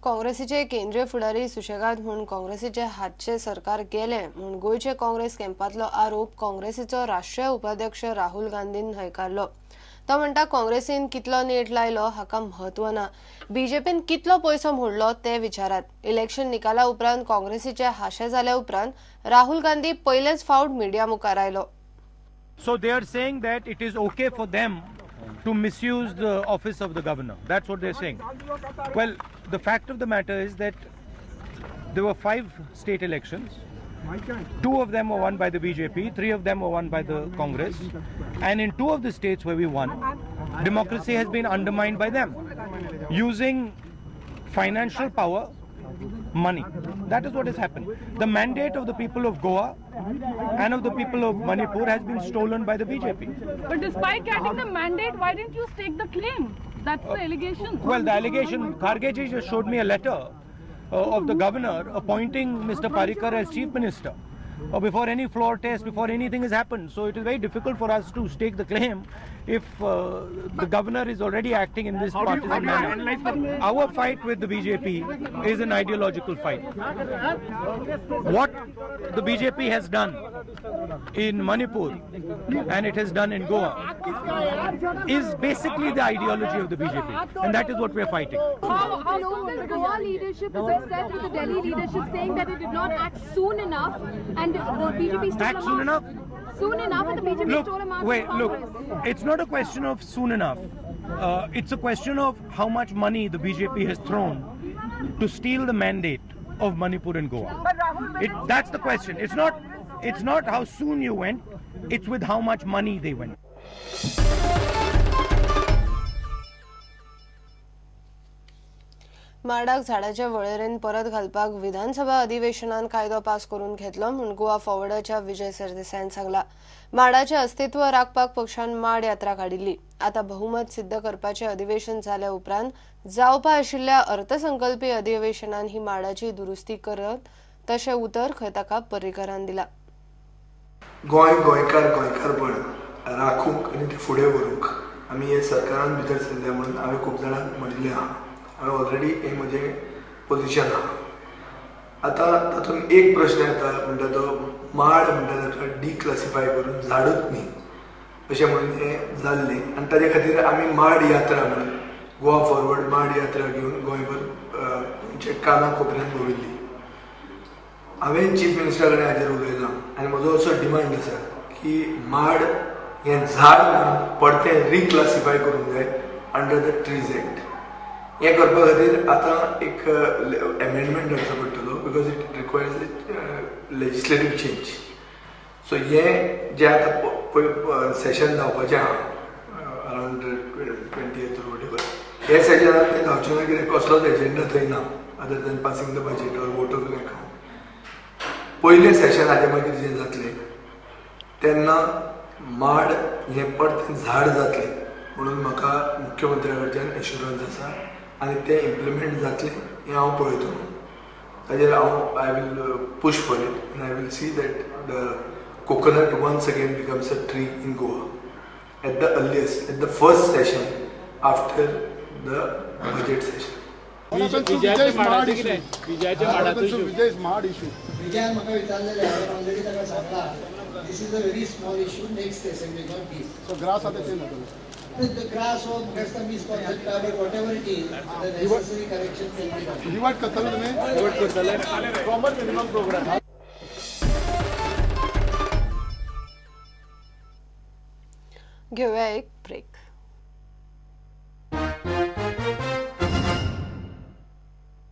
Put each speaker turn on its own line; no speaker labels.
काँग्रेसीचे केंद्रीय फुडारी सुशेगाद म्हणून काँग्रेसीचे हातचे सरकार गेले म्हणून गोयचे काँग्रेस कॅम्पातलो आरोप काँग्रेसीचो राष्ट्रीय उपाध्यक्ष राहुल गांधीन न्हयकारलो। तो म्हणटा काँग्रेसीन कितलो नेट लायलो हाका म्हत्व ना, बीजेपीन कितलो पयसो मोडलो ते विचारात। इलेक्शन निकाला उपरांत काँग्रेसीचे हाशे जाल्या उपरांत राहुल गांधी पयलेच फावट मिडिया मुखार आयलो।
So they are saying that it is okay for them to misuse the office of the governor. That's what they're saying. Well, the fact of the matter is that there were 5 state elections. 2 of them were won by the BJP, 3 of them were won by the Congress. And in 2 of the states where we won, democracy has been undermined by them, using financial power, money. That is what has happened. The mandate of the people of Goa and of the people of Manipur has been stolen by the BJP.
But despite getting the mandate, why didn't you stake the claim? That's the allegation.
Well, the allegation, Kharge ji just showed me a letter of the governor appointing Mr. Parrikar as chief minister before any floor test, before anything has happened. So it is very difficult for us to stake the claim if the governor is already acting in this partisan manner. Our fight with the BJP is an ideological fight. What the BJP has done in Manipur and it has done in Goa is basically the ideology of the BJP, and that is what we are fighting.
How the Goa leadership is upset with the Delhi leadership saying that it did not act soon enough and the BJP stole
Act soon enough?
Soon enough and the BJP stole a march from Congress.
It's not a question of soon enough. It's a question of how much money the BJP has thrown to steal the mandate of Manipur and Goa. That's the question. It's not how soon you went, it's with how much money they went.
माडाक झाडाच्या वळेरेन परत घालपाक विधानसभा अधिवेशनान कायदो पास करून घेतलो म्हणून गोवा फॉरवर्डाच्या विजय सरदेसाईन सांगला। माडाचे अस्तित्व राखपाक पक्षान माड यात्रा काडिल्ली। आता बहुमत सिद्ध करपाचे अधिवेशन जाल्या उपरांत जावपा आशिल्ल्या अर्थसंकल्पीय अधिवेशनान ही माडाची दुरुस्ती करत तशें उतर खंय ताका पर्रीकरान दिला।
गोंयकारपण राखूंक आनी ते फुडें व्हरूंक आमी हे सरकारान भितर सरल्या म्हणून हांवें खूब जाणांक म्हणिल्लें आहा। हांवें ऑलरेडी हे म्हजें पोजिशन आहा। आतां तातूंत एक प्रश्न येता म्हणटा तो माड म्हणटा ताका डिक्लासिफाय करून झाडूच न्ही अशें म्हणून हें जाल्लें आनी ताजे खातीर आमी माड यात्रा म्हणून गोवा फॉरवर्ड माड यात्रा घेवन गोंयभर काना कोपऱ्यांत भोंविल्ली। हांवें चीफ मिनिस्टरा कडेन हाजेर उलयलां आनी म्हजो असो डिमांड आसा की माड हें झाड म्हणून परतें रिक्लासिफाय करूंक जाय अंडर द ट्रीज एक्ट। हें करपा खातीर आतां एक एमेंडमेंट करचो पडटलो बिकॉज इट रिक्वायर्स लेजिस्लेटीव चेंज। सो हें जें आतां सेशन जावपाचें आहा अरावंड 20th or whatever, हे सेशनाक तें जावचें ना कित्याक कसलोच एजेंडा थंय ना other than passing the budget or vote of account. पयलें सेशन हाजे मागीर जें जातलें तेन्ना माड हें परतें झाड जातलें म्हणून म्हाका मुख्यमंत्र्या कडच्यान एश्युरन्स आसा आनी तें इम्प्लिमेंट जातलें हें हांव पळयतलो। ताजेर हांव I will push for it आनी I will see that the coconut once again becomes a tree in Goa at the earliest at the first session after the budget session.
विजयाच्या माड इशू
विजयान म्हाका विचारलेलें हांवें ऑलरेडी ताका सांगलां this is a very small issue, next assembly not this.
So grass are the same.
The grass or that's the misconcept but whatever it is, the necessary correction can be done.
Divide करतले तुम्ही? Divide करतले. Common minimum program.
घेऊया एक break.